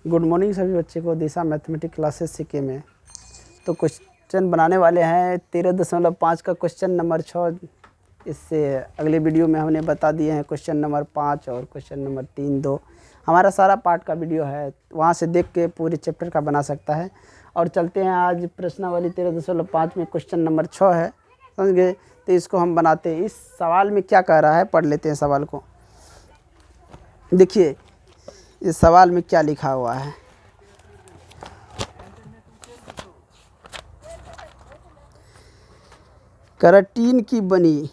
Good morning सभी बच्चे को दिशा मैथमेटिक्स क्लासेस सीखे में। तो क्वेश्चन बनाने वाले हैं 13.5 का क्वेश्चन नंबर 6। इससे अगले वीडियो में हमने बता दिए हैं क्वेश्चन नंबर 5 और क्वेश्चन नंबर 3 2। हमारा सारा पार्ट का वीडियो है, वहाँ से देख के पूरे चैप्टर का बना सकता है। और चलते हैं आज प्रश्नावली 13.5 में क्वेश्चन नंबर 6 है, समझ गए। तो इसको हम बनाते हैं। इस सवाल में क्या कह रहा है पढ़ लेते हैं सवाल को। देखिए इस सवाल में क्या लिखा हुआ है। कराटीन की बनी,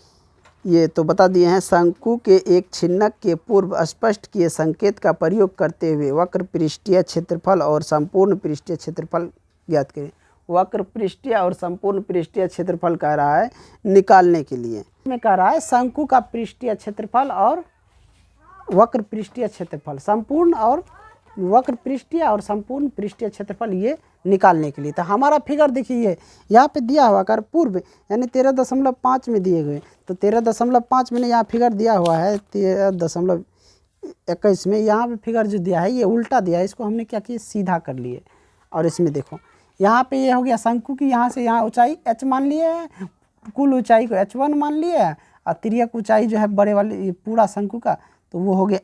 ये तो बता दिए हैं। शंकु के एक छिन्नक के पूर्व स्पष्ट किए संकेत का प्रयोग करते हुए वक्र पृष्ठीय क्षेत्रफल और संपूर्ण पृष्ठीय क्षेत्रफल ज्ञात करें। वक्र पृष्ठीय और संपूर्ण पृष्ठीय क्षेत्रफल कह रहा है निकालने के लिए। में कह रहा है शंकु का पृष्ठीय क्षेत्रफल और वक्र पृष्ठीय क्षेत्रफल, संपूर्ण और वक्र पृष्ठीय और संपूर्ण पृष्ठीय क्षेत्रफल ये निकालने के लिए। तो हमारा फिगर देखिए यहाँ पे दिया हुआ कर पूर्व यानी 13.5 में दिए हुए। तो 13.5 में यहाँ फिगर दिया हुआ है 13.21 में। यहाँ पे फिगर जो दिया है ये उल्टा दिया है, इसको हमने क्या किया सीधा कर लिए। और इसमें देखो यहाँ पे ये हो गया शंकु की यहाँ से यहाँ ऊंचाई h मान लिए है, कुल ऊंचाई को h1 मान लिए है, और तिर्यक ऊंचाई जो है बड़े वाले पूरा शंकु का तो वो हो गया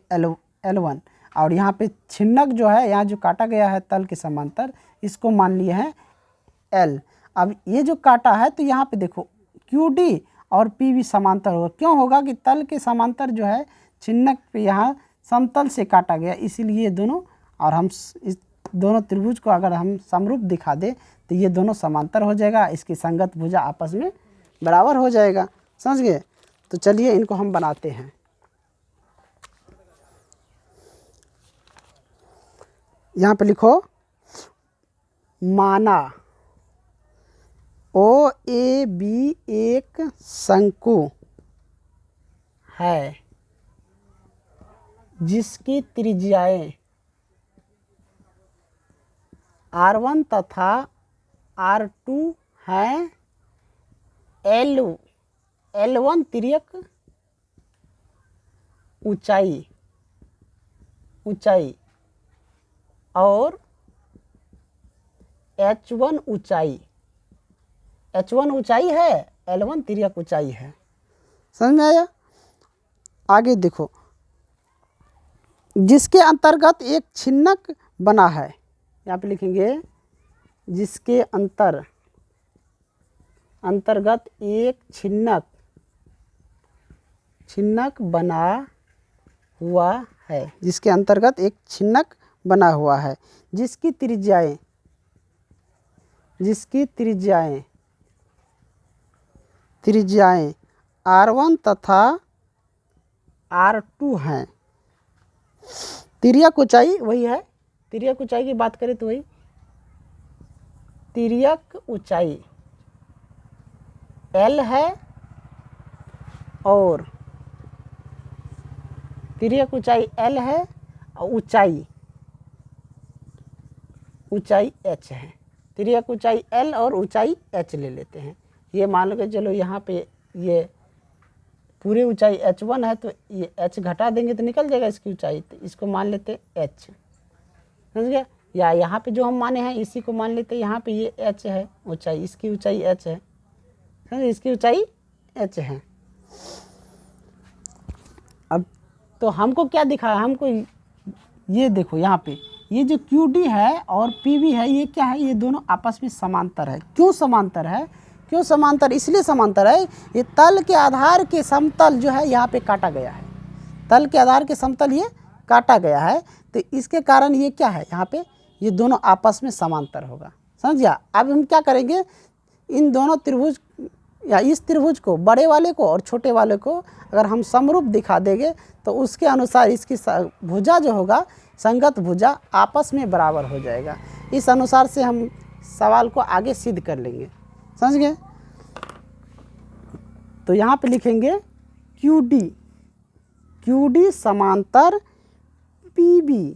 L1। और यहाँ पे छिन्नक जो है यहाँ जो काटा गया है तल के समांतर इसको मान लिए हैं L। अब ये जो काटा है तो यहाँ पे देखो QD और PV समांतर होगा। क्यों होगा कि तल के समांतर जो है छिन्नक पे यहाँ समतल से काटा गया, इसीलिए दोनों। और हम इस दोनों त्रिभुज को अगर हम समरूप दिखा दे तो ये दोनों समांतर हो जाएगा, इसकी संगत भुजा आपस में बराबर हो जाएगा, समझ गए। तो चलिए इनको हम बनाते हैं। यहाँ पे लिखो माना OAB एक शंकु है जिसकी त्रिज्याएं R1 तथा R2 हैं। L1 तिर्यक ऊंचाई और H1 ऊंचाई है, L1 तिर्यक ऊंचाई है। समझ में आया। आगे देखो जिसके अंतर्गत एक छिन्नक बना है, यहाँ पे लिखेंगे जिसके अंतर्गत एक छिन्नक बना हुआ है, जिसके अंतर्गत एक छिन्नक बना हुआ है, जिसकी त्रिज्याएं R1 तथा R2 हैं। तिर्यक ऊंचाई वही है, तिर्यक ऊंचाई की बात करें तो वही तिर्यक ऊंचाई L है और तिर्यक ऊंचाई L है और ऊंचाई h है। तिर्यक ऊंचाई L और ऊंचाई h ले लेते हैं। ये मान लो कि चलो यहाँ पे ये पूरी ऊंचाई h1 है तो ये h घटा देंगे तो निकल जाएगा इसकी ऊंचाई, तो इसको मान लेते h, समझ गया। या यहाँ पे जो हम माने हैं इसी को मान लेते, यहाँ पे ये h है ऊंचाई, इसकी ऊंचाई h है, समझ, इसकी ऊंचाई h है। अब तो हमको क्या दिखा, हमको ये देखो यहाँ पे ये जो QD है और PV है ये क्या है, ये दोनों आपस में समांतर है। क्यों समांतर है, इसलिए समांतर है ये तल के आधार के समतल जो है यहाँ पे काटा गया है, तल के आधार के समतल ये काटा गया है, तो इसके कारण ये क्या है यहाँ पे ये दोनों आपस में समांतर होगा, समझिए। अब हम क्या करेंगे, इन दोनों त्रिभुज या इस त्रिभुज को बड़े वाले को और छोटे वाले को अगर हम समरूप दिखा देंगे तो उसके अनुसार इसकी भुजा जो होगा संगत भुजा आपस में बराबर हो जाएगा। इस अनुसार से हम सवाल को आगे सिद्ध कर लेंगे, समझ गए। तो यहाँ पे लिखेंगे QD समांतर PB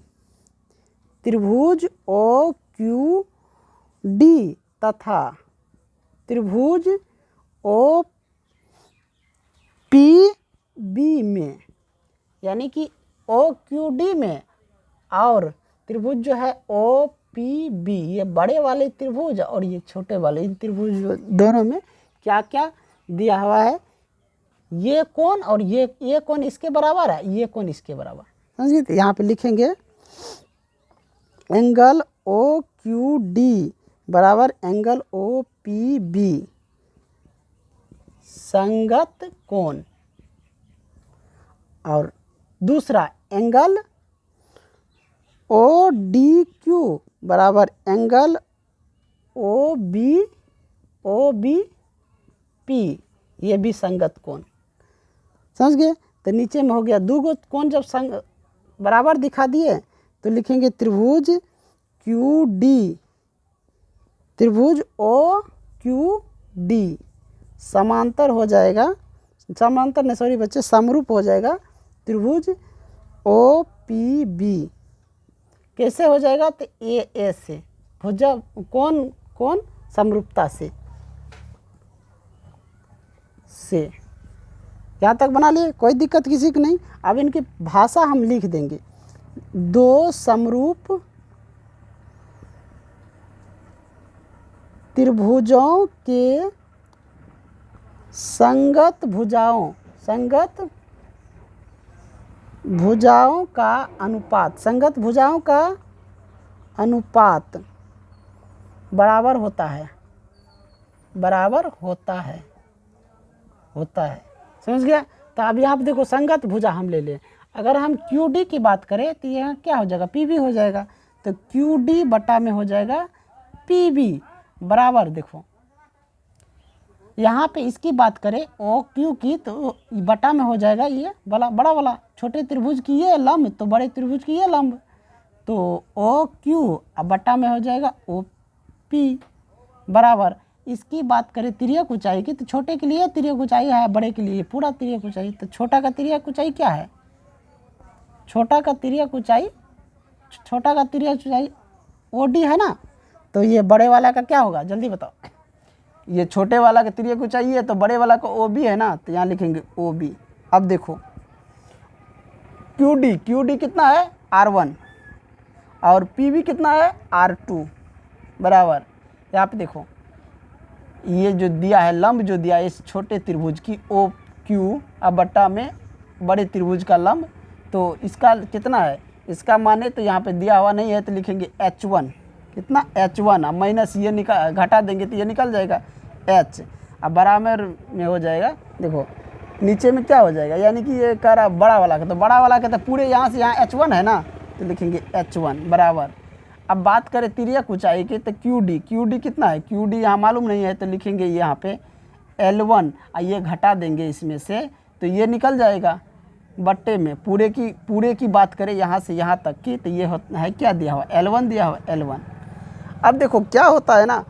त्रिभुज OQD तथा त्रिभुज OPB में, यानी कि OQD में और त्रिभुज जो है ओ पी बी, ये बड़े वाले त्रिभुज और ये छोटे वाले, इन त्रिभुज दोनों में क्या क्या दिया हुआ है, ये कोण और ये कोण इसके बराबर है, ये कोण इसके बराबर, समझिए। तो यहाँ पे लिखेंगे एंगल ओ क्यू डी बराबर एंगल ओ पी बी संगत कोण, और दूसरा एंगल ओ डी क्यू बराबर एंगल ओ बी पी, ये भी संगत कोण, समझ गए। तो नीचे में हो गया दो गो कोण जब संग बराबर दिखा दिए तो लिखेंगे त्रिभुज क्यू डी, त्रिभुज ओ क्यू डी समांतर हो जाएगा, समांतर नहीं सॉरी बच्चे, समरूप हो जाएगा त्रिभुज ओ पी बी। कैसे हो जाएगा? तो ए से भुजा कौन समरूपता से यहाँ तक बना लिए, कोई दिक्कत किसी की नहीं। अब इनकी भाषा हम लिख देंगे, दो समरूप त्रिभुजों के संगत भुजाओं का अनुपात, संगत भुजाओं का अनुपात बराबर होता है, समझ गया। तो अब यहाँ पे देखो संगत भुजा हम ले लें, अगर हम क्यू डी की बात करें तो यह क्या हो जाएगा, पी बी हो जाएगा। तो क्यू डी बटा में हो जाएगा पी बी बराबर, देखो यहाँ पे इसकी बात करें ओ क्यू की तो बटा में हो जाएगा ये बड़ा वाला छोटे त्रिभुज की ये लंब तो बड़े त्रिभुज की ये लंब, तो ओ क्यू अब बटा में हो जाएगा ओ पी बराबर। इसकी बात करें तिर्यक ऊंचाई की तो छोटे के लिए तिर्यक ऊंचाई है, बड़े के लिए पूरा तिर्यक ऊंचाई। तो छोटा का तिर्यक ऊंचाई क्या है? छोटा का तिर्यक ऊंचाई ओ डी है ना, तो ये बड़े वाला का क्या होगा जल्दी बताओ। ये छोटे वाला का तिर्यक ऊंचाई है तो बड़े वाला का ओ बी है ना, तो यहाँ लिखेंगे ओ बी। अब देखो क्यू डी कितना है R1 और पी बी कितना है R2 बराबर। यहाँ पे देखो ये जो दिया है लंब जो दिया है इस छोटे त्रिभुज की ओ क्यू अब बट्टा में बड़े त्रिभुज का लंब, तो इसका कितना है, इसका माने तो यहाँ पे दिया हुआ नहीं है तो लिखेंगे H1 कितना H1, अब माइनस ये घटा देंगे तो ये निकल जाएगा H, अब बराबर में हो जाएगा। देखो नीचे में क्या हो जाएगा, यानी कि ये कह रहा बड़ा वाला का, तो बड़ा वाला का तो पूरे यहाँ से यहाँ H1 है ना, तो लिखेंगे H1 बराबर। अब बात करें तिर्यक ऊंचाई की तो क्यू डी कितना है, क्यू डी यहाँ मालूम नहीं है तो लिखेंगे यहाँ पे L1, ये घटा देंगे इसमें से तो ये निकल जाएगा बट्टे में। पूरे की बात करें यहाँ से यहाँ तक की तो ये है क्या दिया हुआ L1 दिया हुआ L1। अब देखो क्या होता है ना,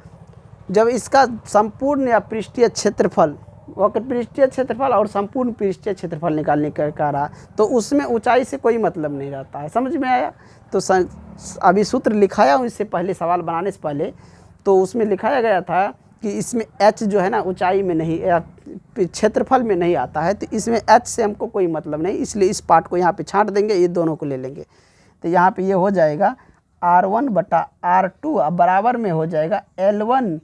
जब इसका संपूर्ण या पृष्ठीय क्षेत्रफल वक्र पृष्ठीय क्षेत्रफल और संपूर्ण पृष्ठीय क्षेत्रफल निकालने का रहा तो उसमें ऊंचाई से कोई मतलब नहीं रहता है, समझ में आया। तो अभी सूत्र लिखाया हूँ इससे पहले, सवाल बनाने से पहले, तो उसमें लिखाया गया था कि इसमें h जो है ना ऊंचाई में नहीं या क्षेत्रफल में नहीं आता है, तो इसमें h से हमको कोई मतलब नहीं, इसलिए इस पार्ट को यहाँ पे छांट देंगे, ये दोनों को ले लेंगे। तो यहाँ पे ये हो जाएगा R1 बटा R2 अब बराबर में हो जाएगा L1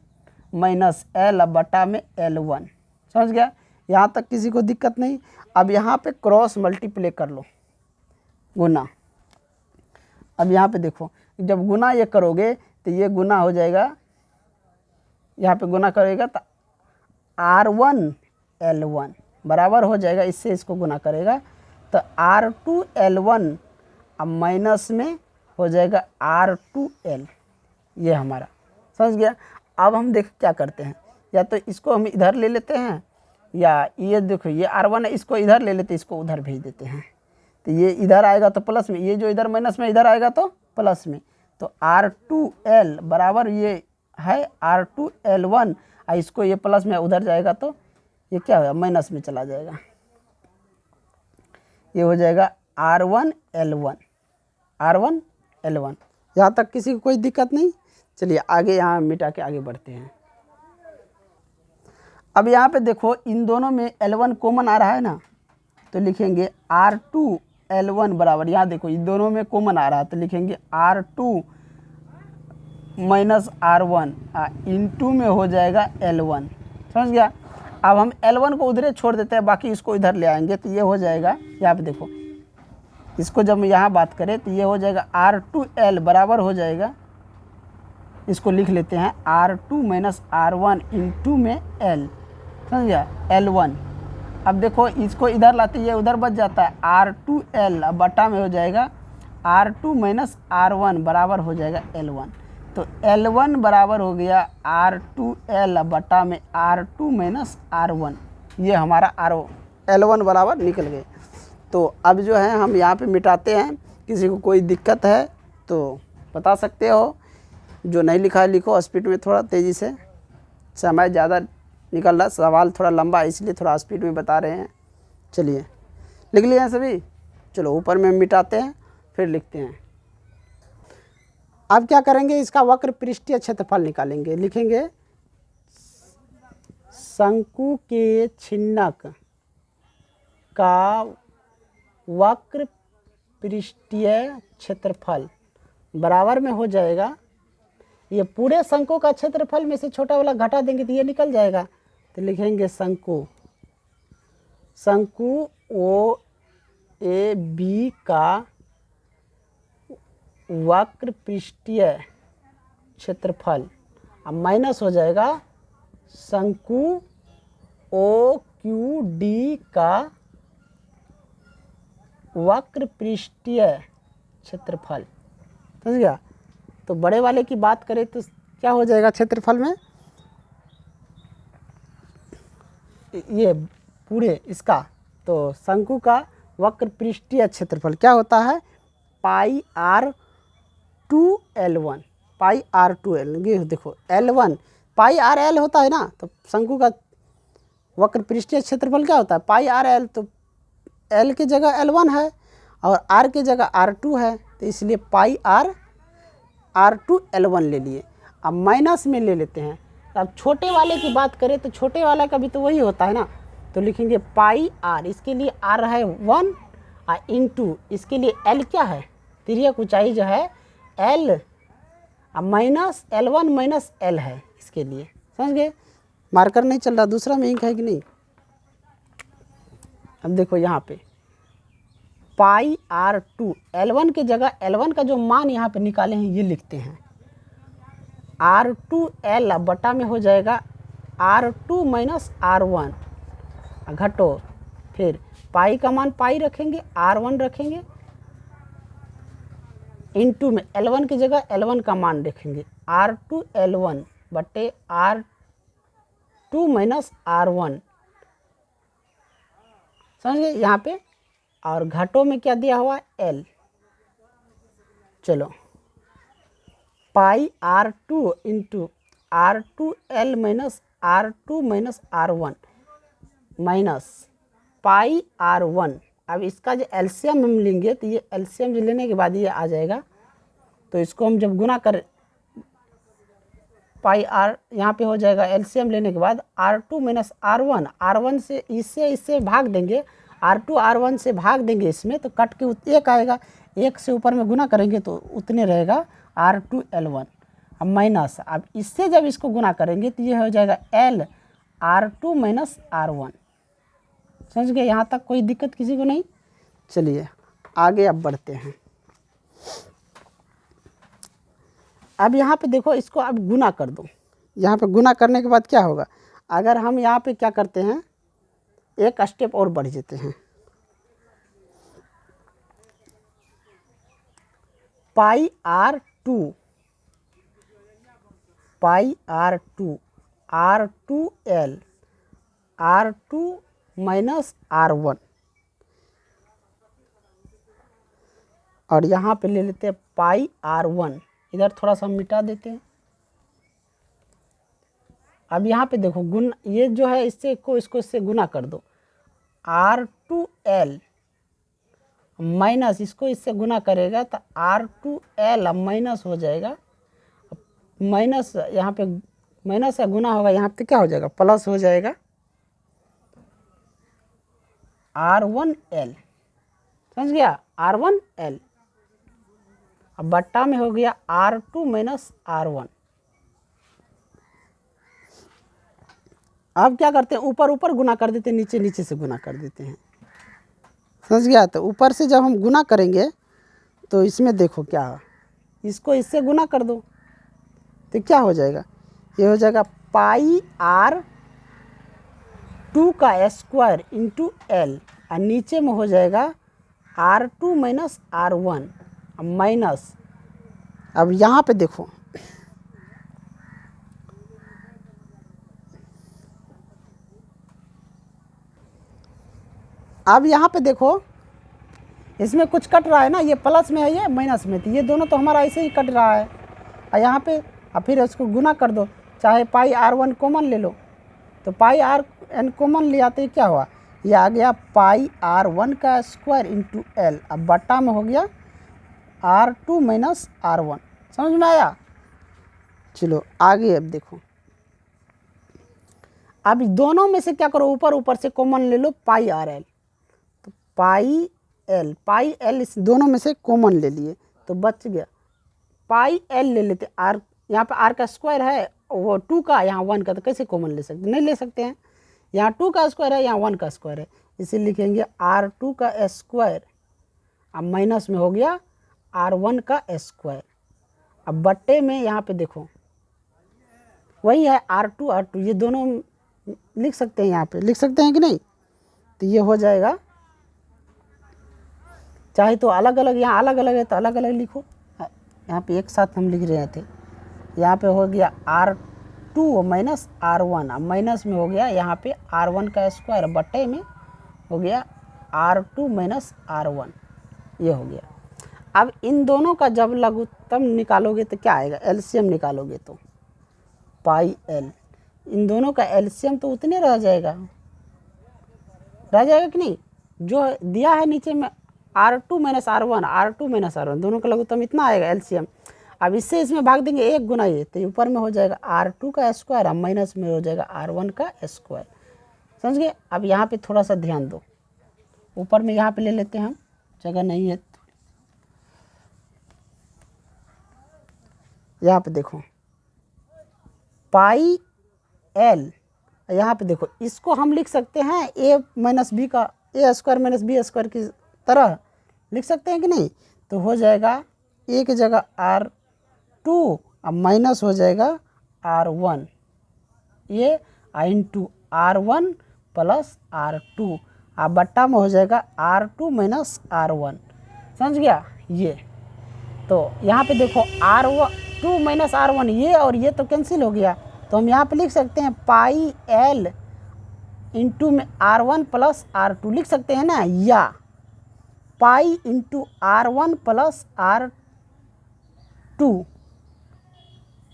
माइनस L अब बटा में L1, समझ गया। यहाँ तक किसी को दिक्कत नहीं। अब यहाँ पे क्रॉस मल्टीप्लाई कर लो, गुना। अब यहाँ पे देखो जब गुना ये करोगे तो ये गुना हो जाएगा, यहाँ पे गुना करेगा तो R1 L1 बराबर हो जाएगा, इससे इसको गुना करेगा तो R2 L1 अब माइनस में हो जाएगा R2L, ये हमारा समझ गया। अब हम देख क्या करते हैं, या तो इसको हम इधर ले लेते हैं या ये देखो ये R1 है इसको इधर ले लेते हैं, इसको उधर भेज देते हैं, तो ये इधर आएगा तो प्लस में, ये जो इधर माइनस में इधर आएगा तो प्लस में, तो R2L बराबर ये है R2L1 और इसको ये प्लस में उधर जाएगा तो ये क्या होगा माइनस में चला जाएगा, ये हो जाएगा R1L1। यहाँ तक किसी को कोई दिक्कत नहीं। चलिए आगे यहाँ मिटा के आगे बढ़ते हैं। अब यहाँ पे देखो इन दोनों में L1 कॉमन आ रहा है ना, तो लिखेंगे R2 L1 बराबर, यहाँ देखो ये दोनों में कॉमन आ रहा है तो लिखेंगे R2 माइनस R1 इंटू में हो जाएगा L1। समझ गया। अब हम L1 को उधरे छोड़ देते हैं, बाकी इसको इधर ले आएंगे तो ये हो जाएगा, यहाँ पे देखो इसको जब यहाँ बात करें तो ये हो जाएगा R2L बराबर हो जाएगा, इसको लिख लेते हैं R2 माइनस R1 इंटू में L। समझ गया, L1। अब देखो इसको इधर लाते ये उधर बच जाता है R2L, अब बटा में हो जाएगा R2 माइनस R1 बराबर हो जाएगा L1। तो L1 बराबर हो गया R2L बटा में R2 माइनस R1, ये हमारा L1 बराबर निकल गए। तो अब जो है हम यहाँ पे मिटाते हैं, किसी को कोई दिक्कत है तो बता सकते हो, जो नहीं लिखा है लिखो स्पीड में थोड़ा तेज़ी से, समय ज़्यादा निकल रहा, सवाल थोड़ा लंबा है इसलिए थोड़ा स्पीड में बता रहे हैं। चलिए लिख लिए हैं सभी, चलो ऊपर में मिटाते हैं फिर लिखते हैं। अब क्या करेंगे, इसका वक्र पृष्ठीय क्षेत्रफल निकालेंगे। लिखेंगे शंकु के छिन्नक का वक्र पृष्ठीय क्षेत्रफल बराबर में हो जाएगा, ये पूरे शंकु का क्षेत्रफल में से छोटा वाला घटा देंगे तो ये निकल जाएगा। तो लिखेंगे शंकु ओ ए बी का वक्र पृष्ठीय क्षेत्रफल, अब माइनस हो जाएगा शंकु ओ क्यू डी का वक्र पृष्ठीय क्षेत्रफल। समझ गया। तो बड़े वाले की बात करें तो क्या हो जाएगा क्षेत्रफल में, ये पूरे इसका, तो शंकु का वक्र पृष्ठीय क्षेत्रफल क्या होता है, पाई R2L1, पाई R2L। ये देखो L1 पाई RL होता है ना, तो शंकु का वक्र पृष्ठीय क्षेत्रफल क्या होता है, पाई RL। तो L की जगह L1 है और R की जगह R2 है, तो इसलिए पाई R2L1 ले लिए। अब माइनस में ले लेते हैं। अब छोटे वाले की बात करें तो छोटे वाला का भी तो वही होता है ना, तो लिखेंगे पाई R, इसके लिए R है 1 इंटू इसके लिए L क्या है, तिर्यक ऊंचाई जो है L, अब माइनस L1 माइनस L है इसके लिए। समझ गए, मार्कर नहीं चल रहा, दूसरा में इंक है कि नहीं। अब देखो यहाँ पे पाई R2, L1 की जगह L1 का जो मान यहाँ पे निकाले हैं ये लिखते हैं R2L बटा में हो जाएगा R2 माइनस R1 घटो, फिर पाई का मान पाई रखेंगे, R1 रखेंगे, इंटू में L1 की जगह L1 का मान रखेंगे R2L1 बटे R2 माइनस R1। समझ गए यहाँ पे, और घटों में क्या दिया हुआ है L। चलो पाई R2 into R2L minus R2 minus R1 minus pi R1। अब इसका जो एलसीएम हम लेंगे तो ये एलसीएम जो लेने के बाद ये आ जाएगा, तो इसको हम जब गुना कर पाई R यहाँ पे हो जाएगा, एलसीएम लेने के बाद R2 माइनस R1, R1 से इससे भाग देंगे, R2 R1 से भाग देंगे इसमें, तो कट के एक आएगा, एक से ऊपर में गुना करेंगे तो उतने रहेगा R2L1। अब माइनस, अब इससे जब इसको गुना करेंगे तो ये हो जाएगा L R2 माइनस R1। समझ गए, यहाँ तक कोई दिक्कत किसी को नहीं। चलिए आगे अब बढ़ते हैं। अब यहाँ पे देखो, इसको अब गुना कर दो। यहाँ पे गुना करने के बाद क्या होगा, अगर हम यहाँ पे क्या करते हैं, एक स्टेप और बढ़ जाते हैं, पाई R2 R2L R2 minus R1, और यहाँ पे ले लेते हैं पाई R1, इधर थोड़ा सा मिटा देते हैं। अब यहाँ पे देखो गुण, ये जो है इससे इसको इससे गुना कर दो, R2L माइनस इसको इससे गुना करेगा तो R2L माइनस हो जाएगा, माइनस यहाँ पे माइनस का गुना होगा, यहाँ पे क्या हो जाएगा प्लस हो जाएगा R1L। समझ गया, R1L। अब बट्टा में हो गया R2 माइनस R1। अब क्या करते हैं, ऊपर ऊपर गुना कर देते हैं, नीचे नीचे से गुना कर देते हैं। समझ गया, तो ऊपर से जब हम गुना करेंगे तो इसमें देखो क्या है, इसको इससे गुना कर दो तो क्या हो जाएगा, ये हो जाएगा पाई R2 का स्क्वायर इंटू L, और नीचे में हो जाएगा R2 माइनस R1 माइनस। अब यहाँ पे देखो, अब यहाँ पे देखो इसमें कुछ कट रहा है ना, ये प्लस में है ये माइनस में, तो ये दोनों तो हमारा ऐसे ही कट रहा है। और यहाँ पे अब फिर उसको गुना कर दो, चाहे पाई R1 कॉमन ले लो, तो पाई RN कॉमन ले आते ही क्या हुआ, ये आ गया पाई R1 का स्क्वायर इंटू L। अब बट्टा में हो गया R2 माइनस R1। समझ में आया। चलो आगे अब देखो, अब दोनों में से क्या करो, ऊपर ऊपर से कॉमन ले लो पाई RL, तो पाई L इस दोनों में से कॉमन ले लिए तो बच गया पाई L ले लेते। R यहाँ पे R का स्क्वायर है, वो 2 का, यहाँ 1 का, तो कैसे कॉमन ले सकते, नहीं ले सकते हैं। यहाँ 2 का स्क्वायर है, यहाँ 1 का स्क्वायर है, इसीलिए लिखेंगे R2 का स्क्वायर, अब माइनस में हो गया R1 का स्क्वायर। अब बट्टे में यहाँ पे देखो वही है R2 ये दोनों लिख सकते हैं, यहाँ पे लिख सकते हैं कि नहीं, तो ये हो जाएगा, चाहे तो अलग अलग, यहाँ अलग अलग है तो अलग अलग लिखो, यहाँ पे एक साथ हम लिख रहे थे। यहाँ पे हो गया R2 माइनस R1, अब माइनस में हो गया यहाँ पे R1 का स्क्वायर, बट्टे में हो गया R2 माइनस R1, ये हो गया। अब इन दोनों का जब लघुत्तम निकालोगे तो क्या आएगा, एलसीएम निकालोगे तो पाई L, इन दोनों का एलसीएम तो उतने रह जाएगा कि नहीं, जो दिया है नीचे में R2 माइनस R1 दोनों का लघुत्तम इतना आएगा एलसीएम। अब इससे इसमें भाग देंगे एक गुना ये, तो ऊपर में हो जाएगा R2 का स्क्वायर, अब माइनस में हो जाएगा R1 का स्क्वायर। समझ गए। अब यहाँ पे थोड़ा सा ध्यान दो, ऊपर में यहाँ पे ले लेते हैं हम, जगह नहीं है, यहाँ पे देखो पाई L, यहाँ पे देखो इसको हम लिख सकते हैं A माइनस बी का, A square minus B square की तरह लिख सकते हैं कि नहीं, तो हो जाएगा A की जगह R2, अब माइनस हो जाएगा R1, ये इंटू R1 प्लस R2, अब बट्टा में हो जाएगा R2 माइनस R1। समझ गया ये, तो यहाँ पे देखो R2 माइनस R1, ये और ये तो कैंसिल हो गया, तो हम यहाँ पे लिख सकते हैं पाई L इंटू में R1 प्लस R2 लिख सकते हैं ना, या pi into R1 plus R2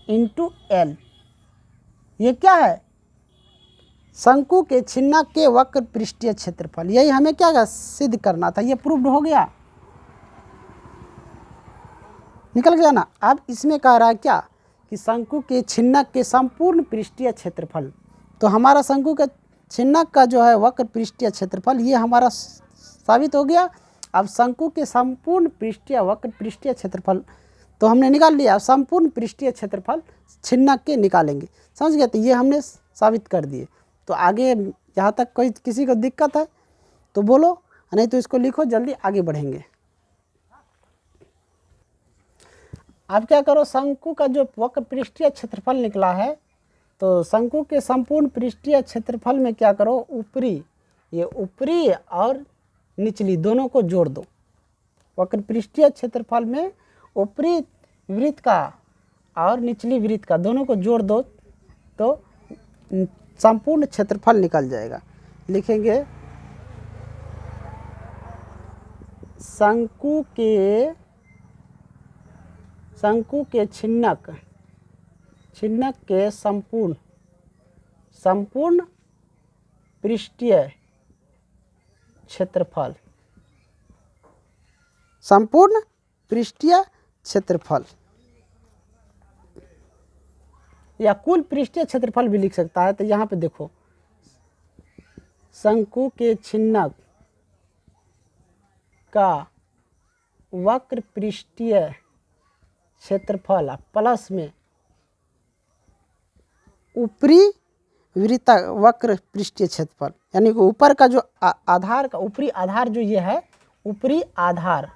into L। ये क्या है, शंकु के छिन्नक के वक्र पृष्ठीय क्षेत्रफल, यही हमें क्या सिद्ध करना था, ये प्रूव्ड हो गया, निकल गया ना। अब इसमें कह रहा है क्या कि शंकु के छिन्नक के संपूर्ण पृष्ठीय क्षेत्रफल, तो हमारा शंकु के छिन्नक का जो है वक्र पृष्ठीय क्षेत्रफल ये हमारा साबित हो गया। अब शंकु के संपूर्ण पृष्ठीय वक्र पृष्ठीय क्षेत्रफल तो हमने निकाल लिया, अब संपूर्ण पृष्ठीय क्षेत्रफल छिन्नक के निकालेंगे। समझ गए, तो ये हमने साबित कर दिए। तो आगे जहाँ तक कोई किसी को दिक्कत है तो बोलो, नहीं तो इसको लिखो, जल्दी आगे बढ़ेंगे। अब क्या करो, शंकु का जो वक्र पृष्ठीय क्षेत्रफल निकला है, तो शंकु के संपूर्ण पृष्ठीय क्षेत्रफल में क्या करो, ऊपरी, ये ऊपरी और निचली दोनों को जोड़ दो। वक्र पृष्ठीय क्षेत्रफल में ऊपरी वृत्त का और निचली वृत्त का दोनों को जोड़ दो तो संपूर्ण क्षेत्रफल निकल जाएगा। लिखेंगे शंकु के छिन्नक के संपूर्ण पृष्ठीय क्षेत्रफल, संपूर्ण पृष्ठीय क्षेत्रफल या कुल पृष्ठीय क्षेत्रफल भी लिख सकता है। तो यहाँ पे देखो, शंकु के छिन्नक का वक्र पृष्ठीय क्षेत्रफल प्लस में ऊपरी वृत्त वक्र पृष्ठीय क्षेत्रफल, यानी कि ऊपर का जो आधार का ऊपरी आधार जो ये है, ऊपरी आधार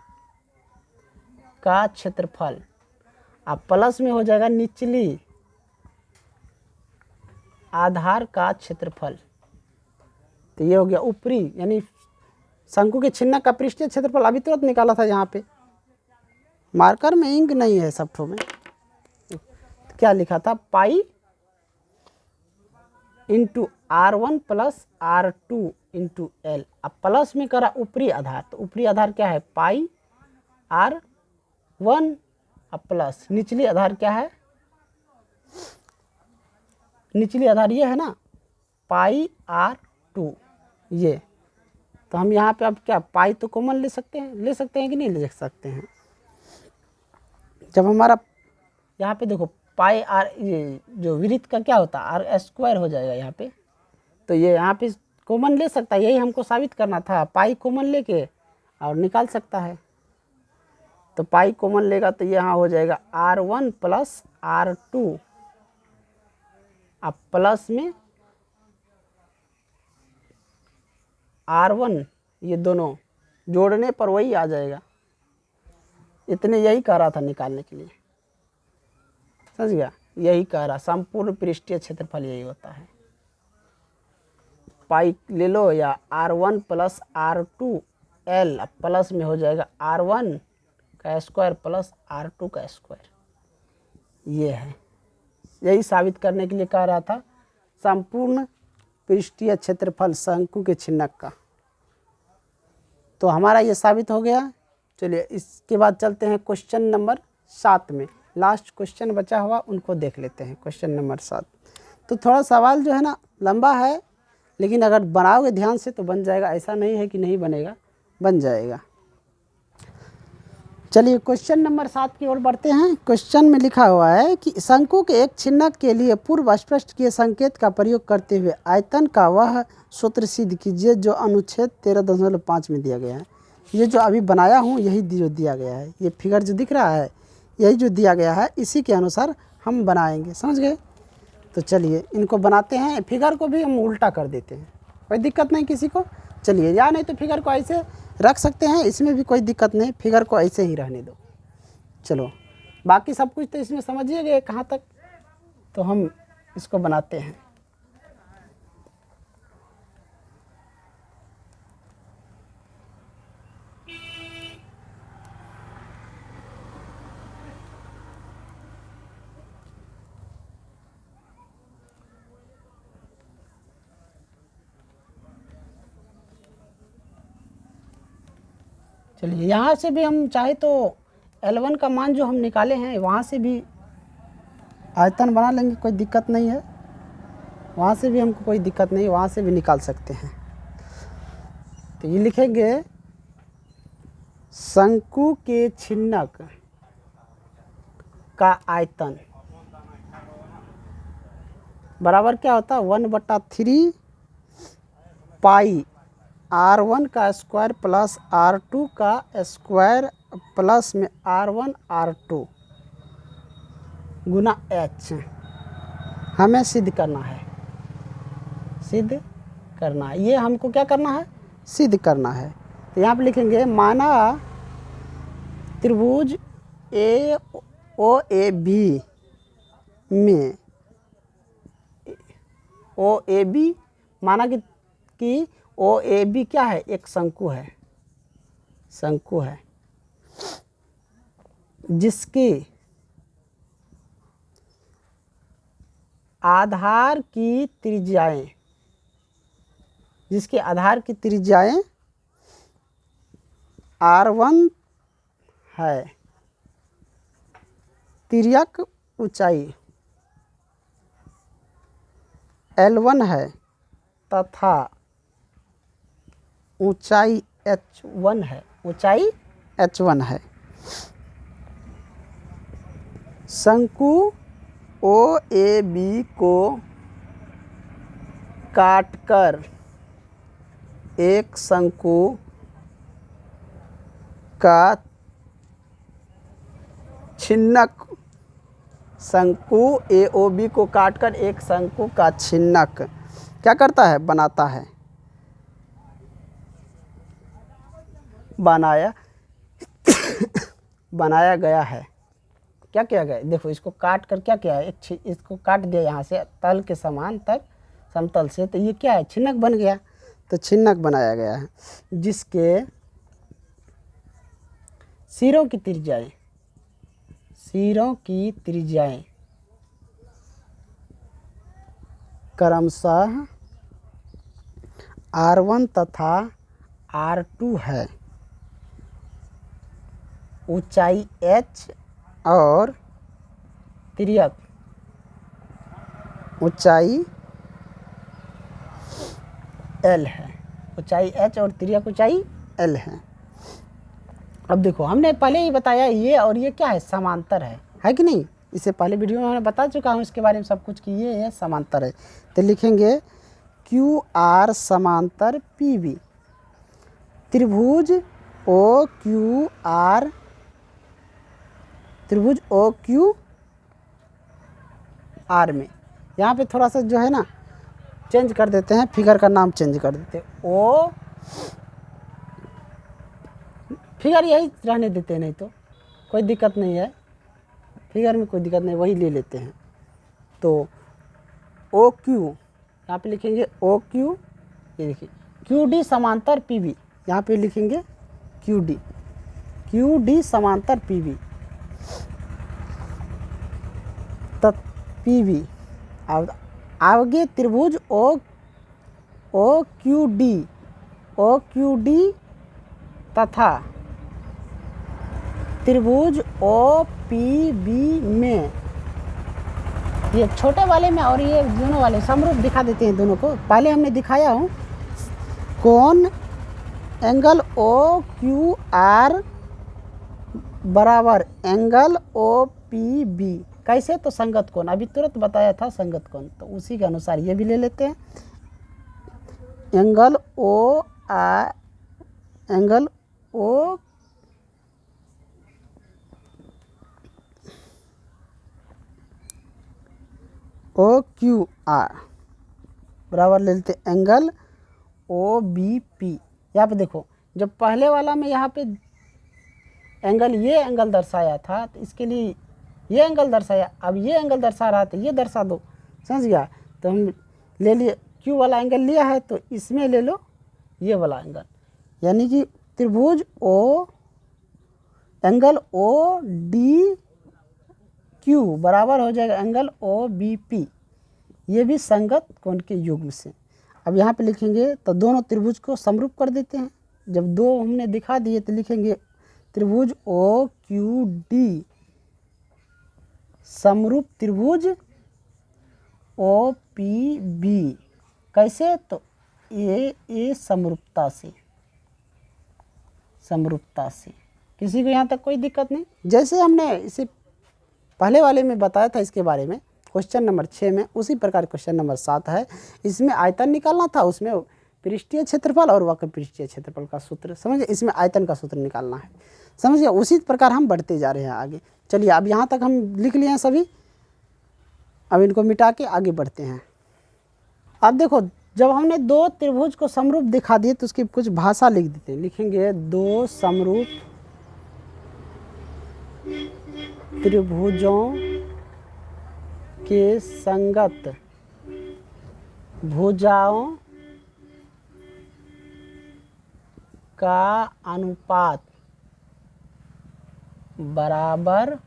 का क्षेत्रफल, अब प्लस में हो जाएगा निचली आधार का क्षेत्रफल। तो ये हो गया ऊपरी, यानी शंकु के छिन्नक का पृष्ठीय क्षेत्रफल अभी तुरंत निकाला था यहाँ पे, मार्कर में इंक नहीं है सब ठो में। तो क्या लिखा था, pi into R1 plus R2 into L। अब प्लस में करा ऊपरी आधार, तो ऊपरी आधार क्या है, पाई R1, अब प्लस निचली आधार क्या है, निचली आधार ये है ना, पाई R2 ये। तो हम यहाँ पे अब क्या, पाई तो कॉमन ले सकते हैं कि नहीं ले सकते हैं। जब हमारा यहाँ पे देखो पाई आर, ये जो वृत्त का क्या होता है R² हो जाएगा यहाँ पे, तो ये यहाँ पे कॉमन ले सकता है, यही हमको साबित करना था, पाई कॉमन लेके और निकाल सकता है। तो पाई कॉमन लेगा तो यहाँ हो जाएगा R1 प्लस R2, अब प्लस में R1, ये दोनों जोड़ने पर वही आ जाएगा। इतने यही कह रहा था निकालने के लिए, समझ गया, यही कह रहा, संपूर्ण पृष्ठीय क्षेत्रफल यही होता है। पाई ले लो या R1 प्लस R2 L, अब प्लस में हो जाएगा R1 का स्क्वायर प्लस R2 का स्क्वायर, ये है, यही साबित करने के लिए कह रहा था संपूर्ण पृष्ठीय क्षेत्रफल शंकु के छिन्नक का। तो हमारा ये साबित हो गया। चलिए इसके बाद चलते हैं क्वेश्चन नंबर 7 में, लास्ट क्वेश्चन बचा हुआ उनको देख लेते हैं। क्वेश्चन नंबर 7 तो थोड़ा सवाल जो है ना लंबा है, लेकिन अगर बनाओगे ध्यान से तो बन जाएगा, ऐसा नहीं है कि नहीं बनेगा, बन जाएगा। चलिए क्वेश्चन नंबर 7 की ओर बढ़ते हैं। क्वेश्चन में लिखा हुआ है कि शंकु के एक छिन्नक के लिए पूर्व स्पष्ट किए संकेत का प्रयोग करते हुए आयतन का वह सूत्र सिद्ध कीजिए जो अनुच्छेद 13.5 में दिया गया है। ये जो अभी बनाया हूँ यही जो दिया गया है, ये फिगर जो दिख रहा है यही जो दिया गया है, इसी के अनुसार हम बनाएंगे, समझ गए। तो चलिए इनको बनाते हैं, फिगर को भी हम उल्टा कर देते हैं, कोई दिक्कत नहीं किसी को। चलिए, या नहीं तो फिगर को ऐसे रख सकते हैं, इसमें भी कोई दिक्कत नहीं, फिगर को ऐसे ही रहने दो। चलो बाकी सब कुछ तो इसमें समझिए गए कहाँ तक, तो हम इसको बनाते हैं। चलिए यहाँ से भी हम चाहे तो L1 का मान जो हम निकाले हैं वहाँ से भी आयतन बना लेंगे, कोई दिक्कत नहीं है, वहाँ से भी हमको कोई दिक्कत नहीं, वहाँ से भी निकाल सकते हैं। तो ये लिखेंगे शंकु के छिन्नक का आयतन बराबर क्या होता है, 1/3 पाई R1 का स्क्वायर प्लस R2 का स्क्वायर प्लस में R1 R2 गुना H। हमें सिद्ध करना है, सिद्ध करना है, ये हमको क्या करना है, सिद्ध करना है। तो यहाँ पे लिखेंगे माना त्रिभुज OAB में OAB माना कि OAB क्या है, एक शंकु है, शंकु है जिसकी आधार की त्रिज्याएं, जिसके आधार की त्रिज्याएं R1 है, तिर्यक ऊंचाई L1 है तथा ऊंचाई H1 है, ऊंचाई H1 है। शंकु OAB को काटकर एक शंकु का छिन्नक, शंकु ए ओ बी को काटकर एक शंकु का छिन्नक क्या करता है, बनाता है, बनाया गया है। क्या किया गया, देखो इसको काट कर क्या किया है, इसको काट दिया यहाँ से तल के समान तक समतल से, तो ये क्या है, छिन्नक बन गया। तो छिन्नक बनाया गया है जिसके सिरों की त्रिज्याएं क्रमशः R1 तथा R2 है। ऊंचाई h और तिर्यक ऊंचाई L है। ऊंचाई h और तिर्यक ऊंचाई L है। अब देखो हमने पहले ही बताया ये और ये क्या है, समांतर है कि नहीं। इससे पहले वीडियो में मैंने बता चुका हूँ इसके बारे में सब कुछ कि ये समांतर है। तो लिखेंगे QR समांतर PB, त्रिभुज OQR में, यहाँ पे थोड़ा सा जो है ना चेंज कर देते हैं, फिगर का नाम चेंज कर देते हैं, ओ फिगर यही रहने देते हैं, नहीं तो कोई दिक्कत नहीं है, फिगर में कोई दिक्कत नहीं, वही ले लेते हैं। तो OQ यहाँ पे लिखेंगे OQ, ये देखिए QD समांतर PB, यहाँ पे लिखेंगे QD समांतर PB PB। अब आगे त्रिभुज OQD तथा त्रिभुज OPB में, ये छोटे वाले में और ये दोनों वाले समरूप दिखा देते हैं दोनों को। पहले हमने दिखाया हूँ कोण एंगल OQR बराबर एंगल OPB, कैसे, तो संगत कोण, अभी तुरंत बताया था संगत कोण, तो उसी के अनुसार ये भी ले लेते हैं। एंगल OQR बराबर ले लेते एंगल OBP। यहाँ पे देखो जब पहले वाला में यहाँ पे एंगल, ये एंगल दर्शाया था, तो इसके लिए ये एंगल दर्शाया, अब ये एंगल दर्शा रहा तो ये दर्शा दो, समझ गया। तो हम ले लिए Q वाला एंगल लिया है, तो इसमें ले लो ये वाला एंगल, यानी कि त्रिभुज एंगल ODQ बराबर हो जाएगा एंगल OBP, ये भी संगत कोण के युग्म से। अब यहाँ पे लिखेंगे तो दोनों त्रिभुज को समरूप कर देते हैं। जब दो हमने दिखा दिए तो लिखेंगे त्रिभुज OQD समरूप त्रिभुज OPB, कैसे, तो ये समरूपता से। किसी को यहाँ तक कोई दिक्कत नहीं। जैसे हमने इसे पहले वाले में बताया था इसके बारे में, क्वेश्चन नंबर 6 में, उसी प्रकार क्वेश्चन नंबर 7 है। इसमें आयतन निकालना था, उसमें पृष्ठीय क्षेत्रफल और वक्र पृष्ठीय क्षेत्रफल का सूत्र, समझिए, इसमें आयतन का सूत्र निकालना है, समझिए। उसी प्रकार हम बढ़ते जा रहे हैं आगे। चलिए अब यहाँ तक हम लिख लिए हैं सभी, अब इनको मिटा के आगे बढ़ते हैं। अब देखो जब हमने दो त्रिभुज को समरूप दिखा दिए तो उसकी कुछ भाषा लिख देते हैं। लिखेंगे दो समरूप त्रिभुजों के संगत भुजाओं का अनुपात बराबर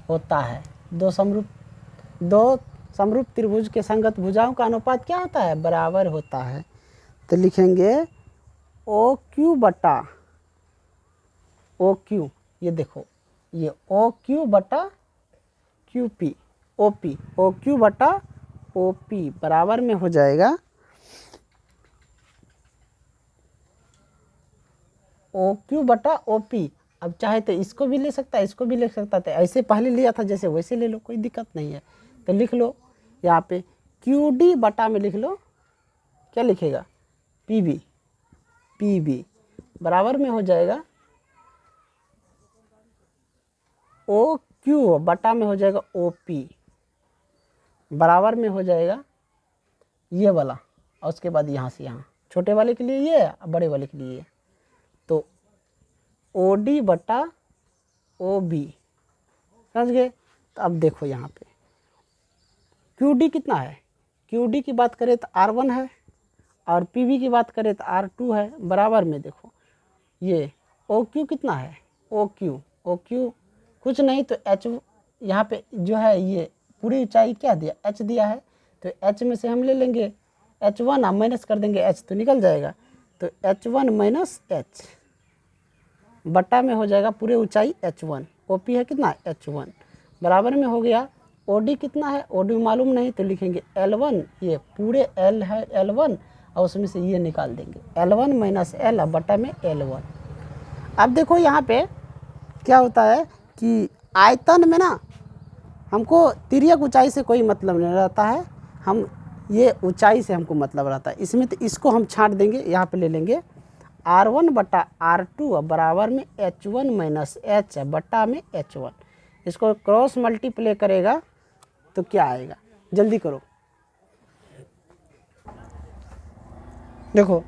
होता है। दो समरूप त्रिभुज के संगत भुजाओं का अनुपात क्या होता है, बराबर होता है। तो लिखेंगे OQ बटा OQ, ये देखो ये OQ बटा QP, OQ बटा OP बराबर में हो जाएगा OQ बटा OP। अब चाहे तो इसको भी ले सकता है, इसको भी ले सकता है, तो ऐसे पहले लिया था जैसे वैसे ले लो, कोई दिक्कत नहीं है। तो लिख लो यहाँ पे QD बटा में लिख लो, क्या लिखेगा, PB बराबर में हो जाएगा ओ क्यू बटा में हो जाएगा ओ पी, बराबर में हो जाएगा ये वाला, और उसके बाद यहाँ से यहाँ, छोटे वाले के लिए ये, बड़े वाले के लिए ये, तो ओ डी बटा ओ बी, समझ गए। तो अब देखो यहाँ पे क्यू डी कितना है, क्यू डी की बात करें तो R1 है, और पी वी की बात करें तो R2 है, बराबर में देखो ये ओ क्यू कितना है, ओ क्यू कुछ नहीं तो एच, यहाँ पे जो है ये पूरी ऊंचाई क्या दिया, एच दिया है, तो एच में से हम ले लेंगे H1, आप माइनस कर देंगे एच तो निकल जाएगा, तो H1 माइनस एच बटा में हो जाएगा पूरे ऊंचाई H1, OP है कितना H1, बराबर में हो गया OD कितना है, OD मालूम नहीं तो लिखेंगे L1, ये पूरे L है L1, और उसमें से ये निकाल देंगे L1 माइनस L बटा में L1। अब देखो यहाँ पे क्या होता है कि आयतन में ना हमको तिर्यक ऊंचाई से कोई मतलब नहीं रहता है, हम ये ऊंचाई से हमको मतलब रहता है, इसमें तो इसको हम छांट देंगे, यहाँ पे ले लेंगे R1 बटा R2 बराबर में H1 माइनस एच बटा में H1, इसको क्रॉस मल्टीप्लाई करेगा तो क्या आएगा, जल्दी करो। देखो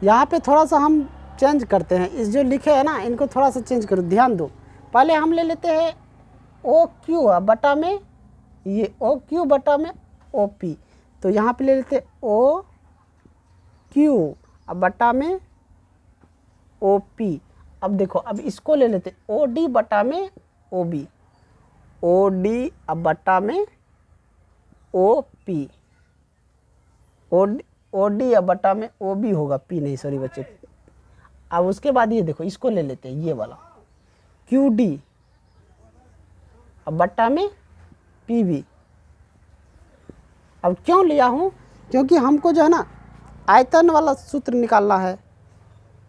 यहाँ पे थोड़ा सा हम चेंज करते हैं, इस जो लिखे है ना इनको थोड़ा सा चेंज करो, ध्यान दो। पहले हम ले लेते हैं ओ क्यू बटा में ये ओ क्यू बटा में ओ पी, तो यहाँ पे ले लेते ओ क्यू बटा में ओ पी। अब देखो अब इसको ले लेते ओ डी बटा में ओ बी, ओ डी बटा में ओ पी, ओ डी बटा में ओ बी होगा, पी नहीं सॉरी बच्चे। अब उसके बाद ये देखो इसको ले लेते हैं ये वाला क्यू डी अब बटा में पी बी। अब क्यों लिया हूँ, क्योंकि हमको जो है ना आयतन वाला सूत्र निकालना है,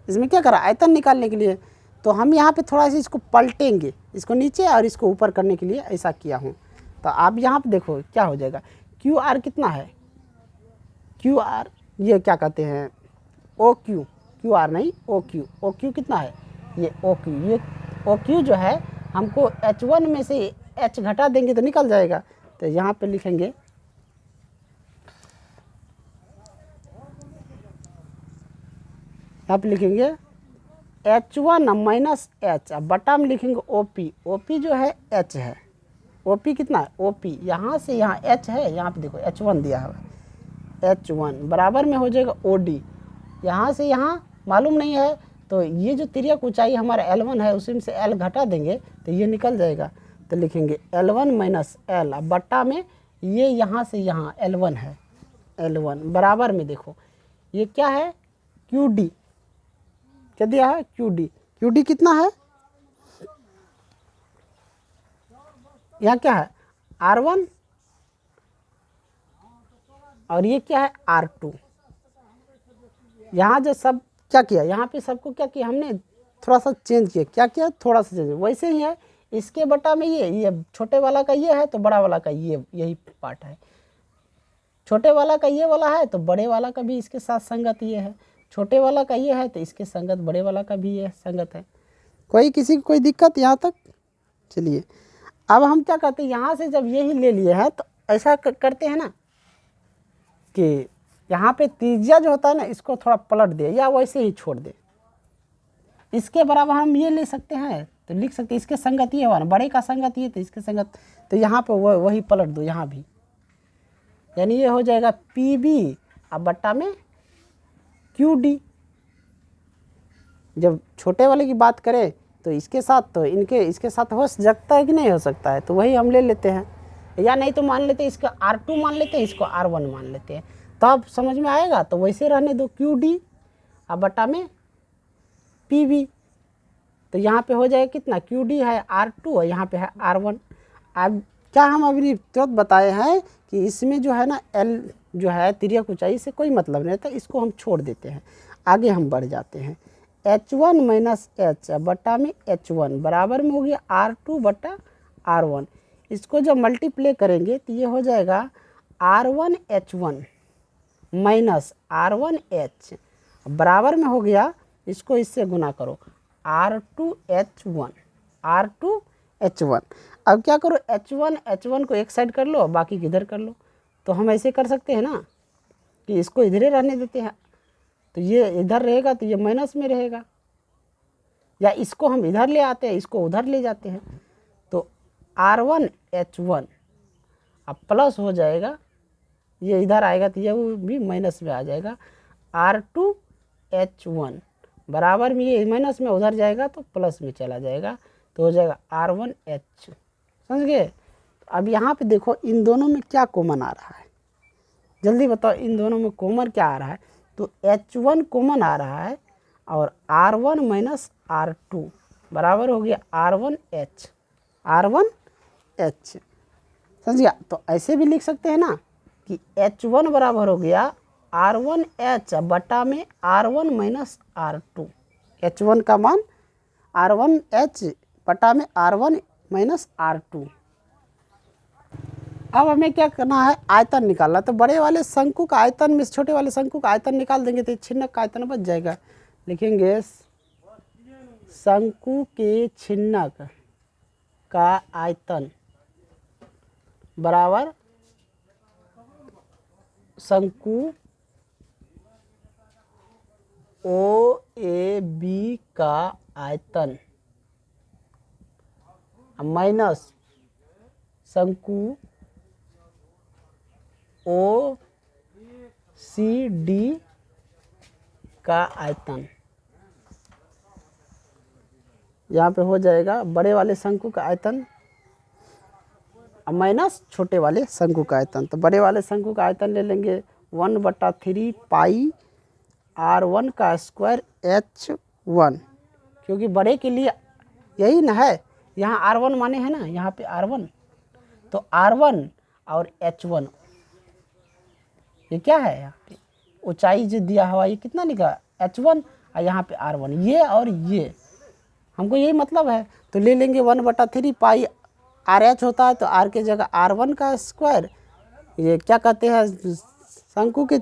इसमें क्या करा आयतन निकालने के लिए, तो हम यहाँ पे थोड़ा सा इसको पलटेंगे, इसको नीचे और इसको ऊपर करने के लिए ऐसा किया हूँ। तो आप यहाँ पे देखो क्या हो जाएगा, क्यू आर कितना है, क्यू आर ये क्या कहते हैं ओ क्यू, क्यू आर नहीं ओ क्यू कितना है ये ओ क्यू, ये ओ क्यू जो है हमको H1 में से H घटा देंगे तो निकल जाएगा, तो यहाँ पे लिखेंगे यहाँ पे लिखेंगे H1 माइनस एच, अब बटा में लिखेंगे OP, OP जो है H है, OP कितना है OP, यहाँ से यहाँ H है, यहाँ पे देखो H1 दिया है, H1 बराबर में हो जाएगा OD, यहाँ से यहाँ मालूम नहीं है, तो ये जो तिर्यक ऊंचाई हमारा L1 है उसी में से L घटा देंगे तो ये निकल जाएगा, तो लिखेंगे L1 माइनस L बटा में ये यहाँ से यहाँ L1 है, L1 बराबर में देखो ये क्या है QD, क्या दिया है QD, QD कितना है यहाँ क्या है R1 और ये क्या है R2। यहाँ जो सब क्या किया, यहाँ पे सबको क्या किया हमने थोड़ा सा चेंज किया, क्या किया थोड़ा सा चेंज, वैसे ही है इसके बटा में ये छोटे वाला का ये है तो बड़ा वाला का ये यही पार्ट है, छोटे वाला का ये वाला है तो बड़े वाला का भी इसके साथ संगत ये है, छोटे वाला का ये है तो इसके संगत बड़े वाला का भी ये संगत है। कोई किसी को कोई दिक्कत यहाँ तक। चलिए अब हम क्या कहते हैं, यहाँ से जब यही ले लिए हैं तो ऐसा करते हैं ना कि यहाँ पे त्रिज्या जो होता है ना इसको थोड़ा पलट दे या वैसे ही छोड़ दे, इसके बराबर हम ये ले सकते हैं तो लिख सकते हैं इसके संगत ये हुआ ना, बड़े का संगत ये तो इसके संगत, तो यहाँ पे वही पलट दो यहाँ भी, यानी ये हो जाएगा पी बी अब बट्टा में क्यू डी। जब छोटे वाले की बात करें तो इसके साथ तो इनके इसके साथ हो सकता है कि नहीं हो सकता है, तो वही हम ले लेते हैं, या नहीं तो मान लेते हैं इसका R2 मान लेते हैं, इसको R1 मान लेते हैं, तब समझ में आएगा। तो वैसे रहने दो क्यू डी अब बटा में पी बी, तो यहाँ पे हो जाएगा कितना क्यू डी है R2 और यहाँ पे है R1। अब क्या हम अभी तुरंत बताए हैं कि इसमें जो है ना L जो है तिर्यक ऊंचाई से कोई मतलब नहीं रहता, इसको हम छोड़ देते हैं, आगे हम बढ़ जाते हैं। H1 माइनस एच बटा में H1 बराबर में हो गया R2 बटा R1, इसको जब मल्टीप्लाई करेंगे तो ये हो जाएगा R1 H1 minus R1 H बराबर में हो गया, इसको इससे गुना करो R2 H1, R2 H1। अब क्या करो, H1 को एक साइड कर लो, बाकी किधर कर लो। तो हम ऐसे कर सकते हैं ना कि इसको इधर ही रहने देते हैं, तो ये इधर रहेगा तो ये माइनस में रहेगा, या इसको हम इधर ले आते हैं, इसको उधर ले जाते हैं, तो R1H1 अब प्लस हो जाएगा, ये इधर आएगा तो ये भी माइनस में आ जाएगा। R2H1 बराबर में, ये माइनस में उधर जाएगा तो प्लस में चला जाएगा, तो हो जाएगा R1H। समझ गए। अब यहाँ पे देखो इन दोनों में क्या कॉमन आ रहा है, जल्दी बताओ इन दोनों में कॉमन क्या आ रहा है। तो H1 कॉमन आ रहा है और R1 माइनस R2 बराबर हो गया R1H। समझ गया। तो ऐसे भी लिख सकते हैं ना कि H1 बराबर हो गया R1H बटा में R1 माइनस R2। H1 का मान R1H बटा में R1 माइनस R2। अब हमें क्या करना है, आयतन निकालना। तो बड़े वाले शंकु का आयतन में छोटे वाले शंकु का आयतन निकाल देंगे तो छिन्नक का आयतन बच जाएगा। लिखेंगे शंकु के छिन्नक का आयतन बराबर शंकु OAB का आयतन माइनस शंकु OCD का आयतन। यहाँ पे हो जाएगा बड़े वाले शंकु का आयतन माइनस छोटे वाले शंकु का आयतन। तो बड़े वाले शंकु का आयतन ले लेंगे 1/3 पाई R1 का स्क्वायर H1, क्योंकि बड़े के लिए यही ना है, यहाँ R1 माने हैं ना, यहाँ पे R1, तो R1 और H1 ये क्या है, यहाँ पे ऊंचाई जो दिया हुआ ये कितना निकला H1 और यहाँ पे R1, ये और ये हमको यही मतलब है। तो ले लेंगे 1/3 पाई RH होता है तो R के जगह R1 का स्क्वायर, ये क्या कहते हैं शंकु के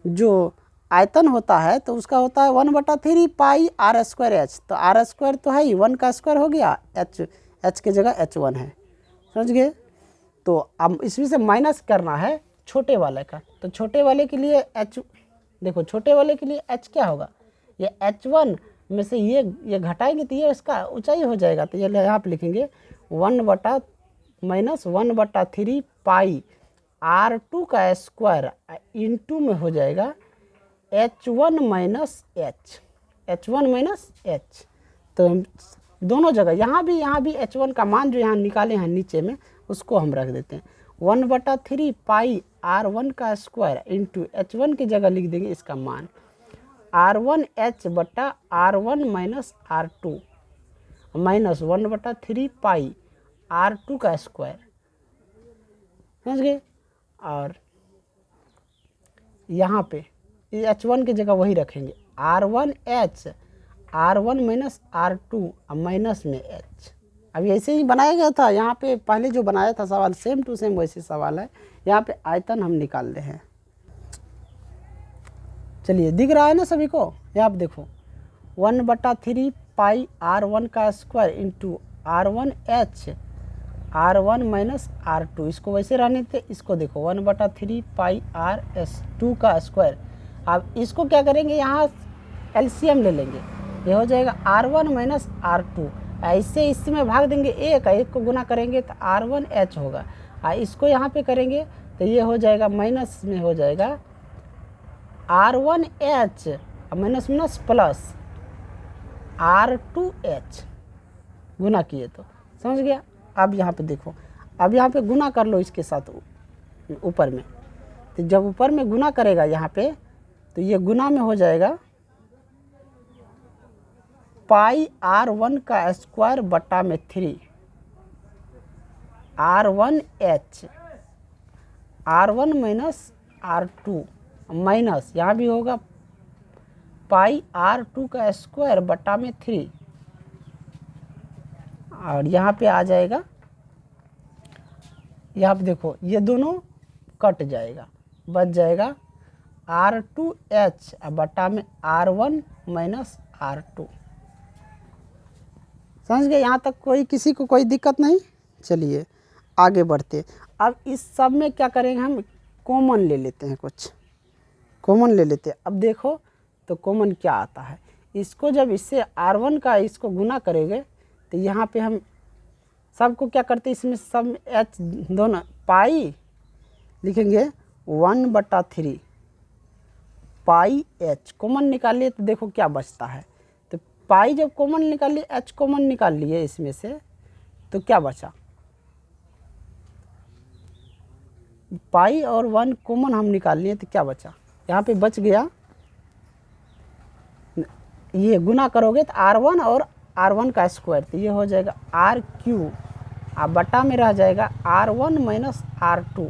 जो आयतन होता है तो उसका होता है 1/3 पाई R स्क्वायर H। तो R स्क्वायर तो है ही, 1 का स्क्वायर हो गया, H के जगह H1 है। समझ गए। तो अब इसमें से माइनस करना है छोटे वाले का। तो छोटे वाले के लिए H, देखो छोटे वाले के लिए H क्या होगा, ये H1 में से ये घटाएंगे तो ये इसका ऊंचाई हो जाएगा। तो ये यहाँ पे लिखेंगे 1/3 पाई R2 का स्क्वायर इंटू में हो जाएगा H1 माइनस H। तो दोनों जगह यहाँ भी H1 का मान जो यहाँ निकाले हैं नीचे में उसको हम रख देते हैं 1/3 पाई R1 का स्क्वायर इंटू H1 की जगह लिख देंगे इसका मान R1H बटा R1 माइनस R2 माइनस 1/3 पाई R2 का स्क्वायर। समझ गए। और यहाँ पे H1 की जगह वही रखेंगे R1H R1 minus R2 minus में H। अभी ऐसे ही बनाया गया था, यहाँ पे पहले जो बनाया था सवाल सेम टू सेम वैसे सवाल है। यहाँ पे आयतन हम निकाल रहे हैं। चलिए दिख रहा है ना सभी को। यहाँ पे देखो 1/3 पाई R1 का square into R1H R1 minus R2, इसको वैसे रहने थे, इसको देखो 1/3 पाई RS2 का स्क्वायर। अब इसको क्या करेंगे, यहाँ LCM ले लेंगे, ये हो जाएगा R1 माइनस R2। ऐसे इसमें भाग देंगे, एक को गुना करेंगे तो R1H होगा, और इसको यहाँ पे करेंगे तो ये हो जाएगा माइनस में हो जाएगा R1H minus minus plus R2H गुना किए तो। समझ गया। अब यहाँ पे देखो, अब यहाँ पे गुना कर लो इसके साथ ऊपर में, तो जब ऊपर में गुना करेगा यहाँ पे तो ये गुना में हो जाएगा पाई R1 का स्क्वायर बटा में 3 R1H R1 minus R2 minus यहाँ भी होगा पाई R2 का स्क्वायर बटा में 3, और यहाँ पे आ जाएगा, यहाँ पे देखो ये दोनों कट जाएगा, बच जाएगा R2H बटा में R1 माइनस R2। समझ गए? यहाँ तक कोई किसी को कोई दिक्कत नहीं? चलिए आगे बढ़ते। अब इस सब में क्या करेंगे, हम कॉमन ले लेते हैं, कुछ कॉमन ले लेते हैं। अब देखो तो कॉमन क्या आता है, इसको जब इससे R1 का इसको गुना करेंगे तो यहाँ पे हम सबको क्या करते हैं, इसमें सब h दोनों पाई लिखेंगे 1/3 पाई h कॉमन निकालिए तो देखो क्या बचता है। तो पाई जब कॉमन निकालिए, h कॉमन निकाल लिए इसमें से, तो क्या बचा, पाई और 1 कॉमन हम निकाल लिए तो क्या बचा, यहाँ पे बच गया, ये गुना करोगे तो R1 और R1 का स्क्वायर, तो ये हो जाएगा RQ, अब बटा में रह जाएगा R1 माइनस R2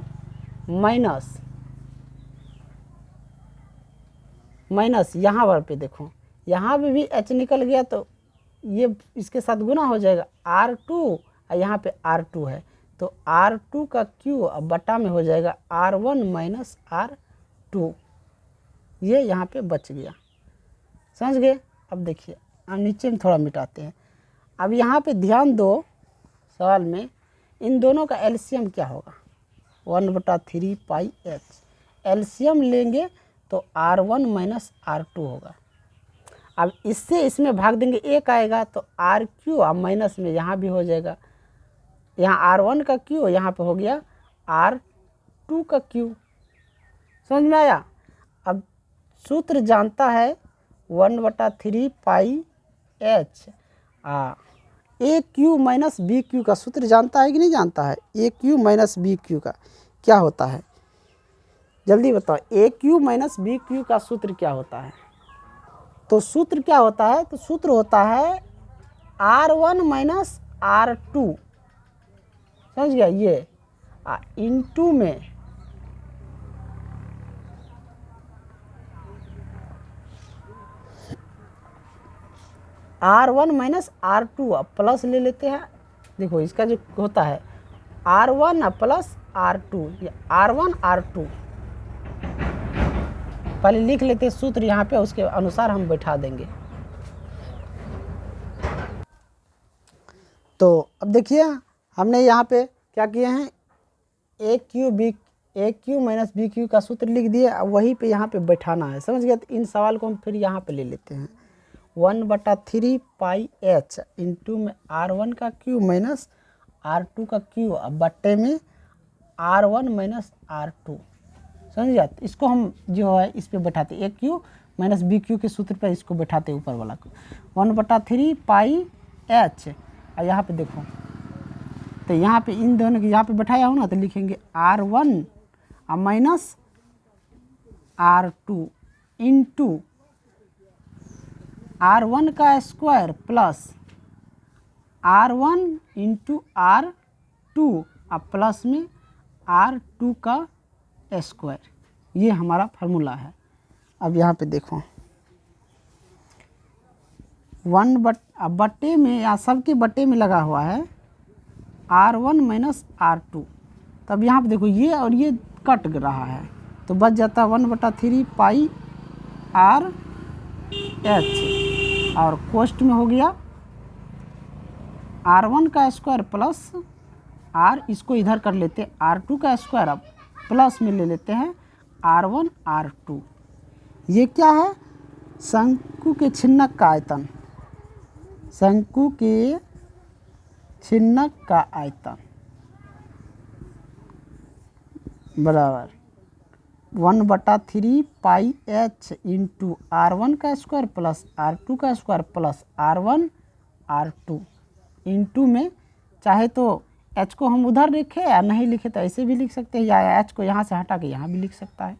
माइनस यहाँ पर पे देखो, यहाँ पे भी h निकल गया तो ये इसके साथ गुना हो जाएगा R2 और यहाँ पे R2 है तो R2 का Q अब बटा में हो जाएगा R1 माइनस R2, ये यहाँ पे बच गया। समझ गए? अब देखिए हम नीचे में थोड़ा मिटाते हैं। अब यहाँ पे ध्यान दो, सवाल में इन दोनों का एलसीएम क्या होगा, 1/3 पाई h, एलसीएम लेंगे तो R1 माइनस R2 होगा। अब इससे इसमें भाग देंगे, एक आएगा तो RQ, अब माइनस में यहाँ भी हो जाएगा, यहाँ R1 का Q, यहाँ पे हो गया R2 का Q। समझ में आया? अब सूत्र जानता है 1/3 पाई h, AQ माइनस BQ का सूत्र जानता है कि नहीं जानता है? AQ माइनस BQ का क्या होता है, जल्दी बताओ। AQ माइनस BQ का सूत्र क्या होता है? तो सूत्र क्या होता है, तो सूत्र होता है R1 माइनस R2, समझ गया, ये इनटू में R1 माइनस R2, अब प्लस ले लेते हैं, देखो इसका जो होता है R1 प्लस R2, ये R1 R2 पहले लिख लेते हैं सूत्र यहाँ पे, उसके अनुसार हम बैठा देंगे। तो अब देखिए हमने यहाँ पे क्या किए हैं, AQ माइनस BQ का सूत्र लिख दिए, अब वहीं पे यहाँ पे बैठाना है। समझ गया? तो इन सवाल को हम फिर यहाँ पे ले लेते हैं, 1/3 पाई h इंटू में R1 का Q माइनस R2 का Q, अब बट्टे में R1 माइनस R2। समझ गया? तो इसको हम जो है इस पे बैठाते, AQ माइनस BQ के सूत्र पर इसको बैठाते ऊपर वाला को, 1/3 पाई h, और यहाँ पे देखो तो यहाँ पे इन दोनों के यहाँ पे बैठाया हो ना, तो लिखेंगे R1 minus R2 into R1 का square plus R1 into R2, अब प्लस में R2 का स्क्वायर, ये हमारा फार्मूला है। अब यहाँ पे देखो 1/बट्टे में या सबके बट्टे में लगा हुआ है R1 माइनस R2, तब यहाँ पे देखो ये और ये कट रहा है तो बच जाता है 1/3 पाई RH, और कोष्ट में हो गया R1 का स्क्वायर प्लस R, इसको इधर कर लेते हैं R2 का स्क्वायर, अब प्लस में ले लेते हैं R1 R2। ये क्या है, शंकु के छिन्नक का आयतन, शंकु के छिन्नक का आयतन बराबर 1/3 पाई h इंटू R1 का स्क्वायर प्लस R2 का square plus R1 R2 into में, चाहे तो h को हम उधर लिखे या नहीं लिखे तो ऐसे भी लिख सकते हैं, या h को यहाँ से हटा के यहाँ भी लिख सकता है,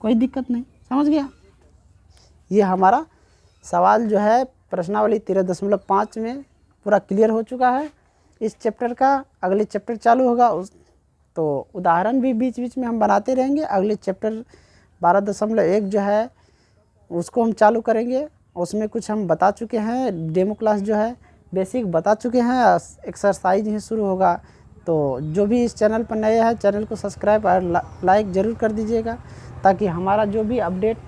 कोई दिक्कत नहीं। समझ गया? ये हमारा सवाल जो है प्रश्नावली 13.5 में पूरा क्लियर हो चुका है इस चैप्टर का। अगले चैप्टर चालू होगा तो उदाहरण भी बीच बीच में हम बनाते रहेंगे। अगले चैप्टर 12.1 जो है उसको हम चालू करेंगे, उसमें कुछ हम बता चुके हैं, डेमो क्लास जो है बेसिक बता चुके हैं, एक्सरसाइज ही शुरू होगा। तो जो भी इस चैनल पर नए हैं चैनल को सब्सक्राइब और लाइक ज़रूर कर दीजिएगा, ताकि हमारा जो भी अपडेट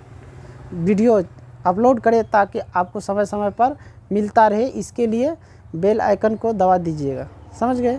वीडियो अपलोड करें ताकि आपको समय समय पर मिलता रहे। इसके लिए बेल आइकन को दबा दीजिएगा। समझ गए।